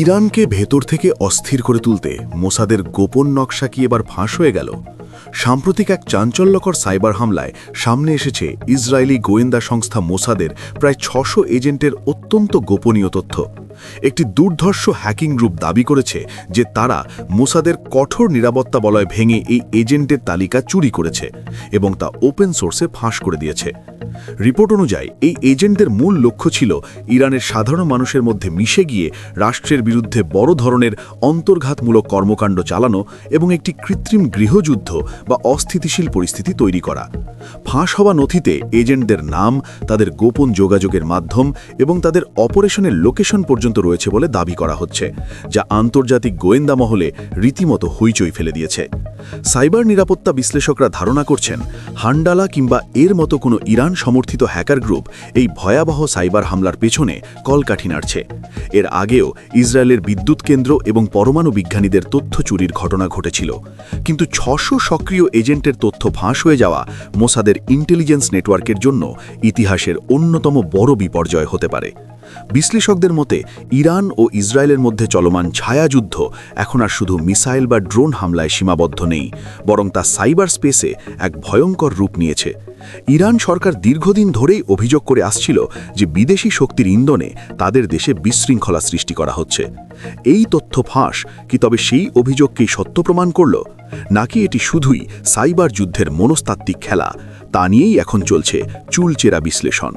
ইরানকে ভেতর থেকে অস্থির করে তুলতে মোসাদের গোপন নকশা কি এবার ফাঁস হয়ে গেল? সাম্প্রতিক এক চাঞ্চল্যকর সাইবার হামলায় সামনে এসেছে ইসরায়েলি গোয়েন্দা সংস্থা মোসাদের প্রায় ৬০০ এজেন্টের অত্যন্ত গোপনীয় তথ্য। একটি দুর্ধর্ষ হ্যাকিং গ্রুপ দাবি করেছে যে তারা মোসাদের কঠোর নিরাপত্তা বলয় ভেঙে এই এজেন্টের তালিকা চুরি করেছে এবং তা ওপেন সোর্সে ফাঁস করে দিয়েছে। রিপোর্ট অনুযায়ী এই এজেন্টদের মূল লক্ষ্য ছিল ইরানের সাধারণ মানুষের মধ্যে মিশে গিয়ে রাষ্ট্রের বিরুদ্ধে বড় ধরনের অন্তর্ঘাতমূলক কর্মকাণ্ড চালানো এবং একটি কৃত্রিম গৃহযুদ্ধ বা অস্থিতিশীল পরিস্থিতি তৈরি করা। ফাঁস হওয়া নথিতে এজেন্টদের নাম, তাদের গোপন যোগাযোগের মাধ্যম এবং তাদের অপারেশনের লোকেশন পর্যন্ত রয়েছে বলে দাবি করা হচ্ছে, যা আন্তর্জাতিক গোয়েন্দা মহলে রীতিমতো হইচই ফেলে দিয়েছে। সাইবার নিরাপত্তা বিশ্লেষকরা ধারণা করছেন হান্ডালা কিংবা এর মতো কোনো ইরান সমর্থিত হ্যাকার গ্রুপ এই ভয়াবহ সাইবার হামলার পেছনে কলকাঠি নাড়ছে। এর আগেও ইসরায়েলের বিদ্যুৎ কেন্দ্র এবং পরমাণু বিজ্ঞানীদের তথ্য চুরির ঘটনা ঘটেছিল, কিন্তু ৬০০ সক্রিয় এজেন্টের তথ্য ফাঁস হয়ে যাওয়া মোসাদের ইন্টেলিজেন্স নেটওয়ার্কের জন্য ইতিহাসের অন্যতম বড় বিপর্যয় হতে পারে। বিশ্লেষকদের মতে ইরান ও ইসরায়েলের মধ্যে চলমান ছায়াযুদ্ধ এখন আর শুধু মিসাইল বা ড্রোন হামলায় সীমাবদ্ধ নেই, বরং তা সাইবার স্পেসে এক ভয়ঙ্কর রূপ নিয়েছে। ইরান সরকার দীর্ঘদিন ধরেই অভিযোগ করে আসছিল যে বিদেশি শক্তির ইন্ধনে তাদের দেশে বিশৃঙ্খলা সৃষ্টি করা হচ্ছে। এই তথ্য ফাঁস কি তবে সেই অভিযোগকেই সত্য প্রমাণ করল, নাকি এটি শুধুই সাইবার যুদ্ধের মনস্তাত্ত্বিক খেলা? তা নিয়েই এখন চলছে চুলচেরা বিশ্লেষণ।